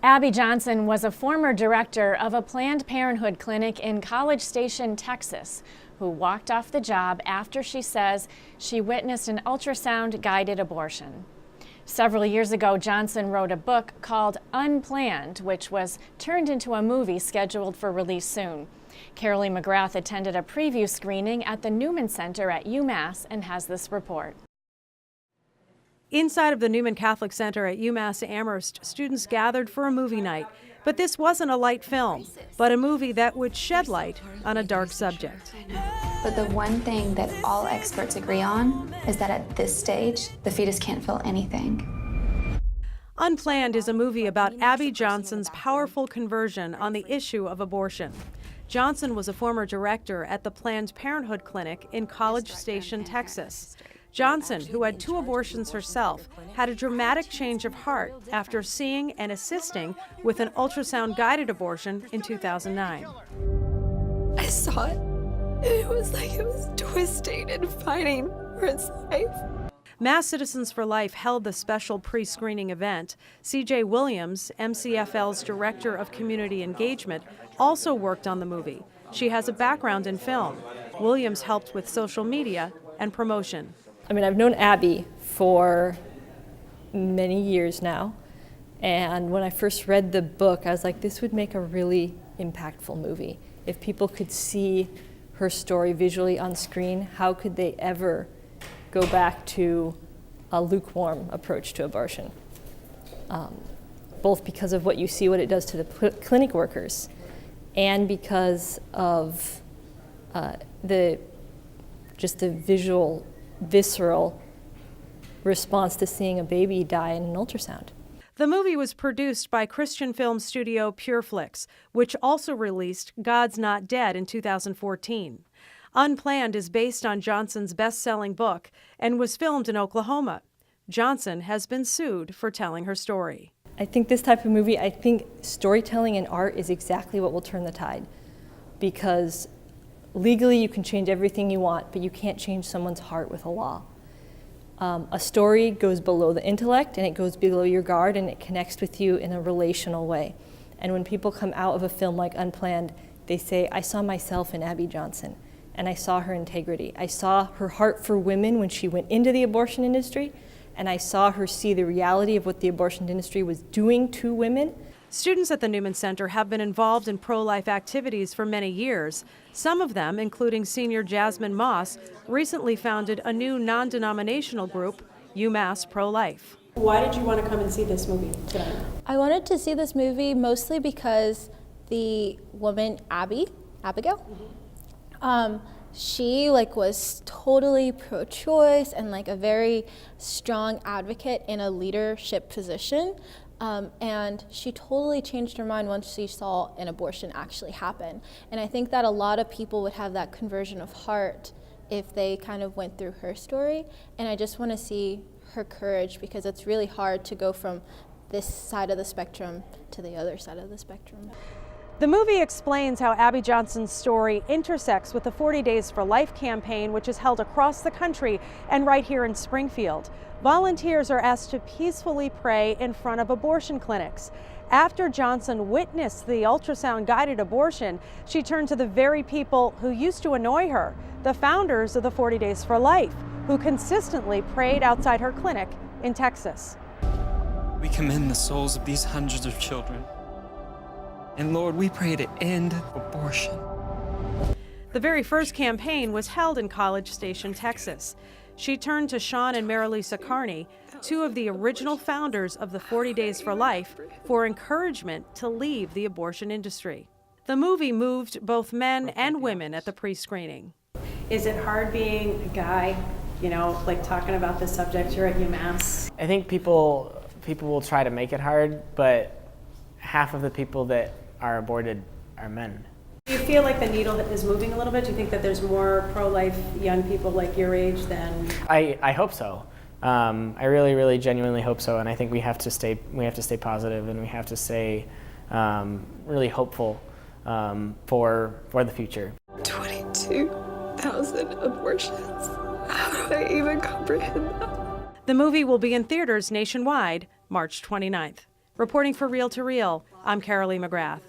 Abby Johnson was a former director of a Planned Parenthood clinic in College Station, Texas, who walked off the job after she says she witnessed an ultrasound-guided abortion. Several years ago, Johnson wrote a book called Unplanned, which was turned into a movie scheduled for release soon. Carolee McGrath attended a preview screening at the Newman Center at UMass and has this report. Inside of the Newman Catholic Center at UMass Amherst, students gathered for a movie night. But this wasn't a light film, but a movie that would shed light on a dark subject. But the one thing that all experts agree on is that at this stage, the fetus can't feel anything. Unplanned is a movie about Abby Johnson's powerful conversion on the issue of abortion. Johnson was a former director at the Planned Parenthood clinic in College Station, Texas. Johnson, who had 2 abortions herself, had a dramatic change of heart after seeing and assisting with an ultrasound-guided abortion in 2009. I saw it, and it was like it was twisting and fighting for its life. Mass Citizens for Life held the special pre-screening event. C.J. Williams, MCFL's Director of Community Engagement, also worked on the movie. She has a background in film. Williams helped with social media and promotion. I mean, I've known Abby for many years now, and when I first read the book, I was like, this would make a really impactful movie. If people could see her story visually on screen, how could they ever go back to a lukewarm approach to abortion? Both because of what you see, what it does to the clinic workers, and because of the visual, visceral response to seeing a baby die in an ultrasound. The movie was produced by Christian film studio PureFlix, which also released God's Not Dead in 2014. Unplanned is based on Johnson's best-selling book and was filmed in Oklahoma. Johnson has been sued for telling her story. I think this type of movie, I think storytelling and art is exactly what will turn the tide, because legally, you can change everything you want, but you can't change someone's heart with a law. A story goes below the intellect, and it goes below your guard, and it connects with you in a relational way. And when people come out of a film like Unplanned, they say, I saw myself in Abby Johnson, and I saw her integrity. I saw her heart for women when she went into the abortion industry, and I saw her see the reality of what the abortion industry was doing to women. Students at the Newman Center have been involved in pro-life activities for many years. Some of them, including senior Jasmine Moss, recently founded a new non-denominational group, UMass Pro-Life. Why did you want to come and see this movie tonight? I wanted to see this movie mostly because the woman, Abigail, she was totally pro-choice and a very strong advocate in a leadership position. And she totally changed her mind once she saw an abortion actually happen. And I think that a lot of people would have that conversion of heart if they kind of went through her story. And I just want to see her courage, because it's really hard to go from this side of the spectrum to the other side of the spectrum. The movie explains how Abby Johnson's story intersects with the 40 Days for Life campaign, which is held across the country and right here in Springfield. Volunteers are asked to peacefully pray in front of abortion clinics. After Johnson witnessed the ultrasound-guided abortion, she turned to the very people who used to annoy her, the founders of the 40 Days for Life, who consistently prayed outside her clinic in Texas. We commend the souls of these hundreds of children. And Lord, we pray to end abortion. The very first campaign was held in College Station, Texas. She turned to Sean and Marilisa Carney, 2 of the original founders of the 40 Days for Life, for encouragement to leave the abortion industry. The movie moved both men and women at the pre-screening. Is it hard being a guy, talking about this subject here at UMass? I think people will try to make it hard, but half of the people that are aborted are men. Do you feel like the needle is moving a little bit? Do you think that there's more pro-life young people like your age than? I hope so. I really, really genuinely hope so, and I think we have to stay positive, and we have to stay really hopeful for the future. 22,000 abortions. How do I even comprehend that? The movie will be in theaters nationwide March 29th. Reporting for Reel to Reel, I'm Carolee McGrath.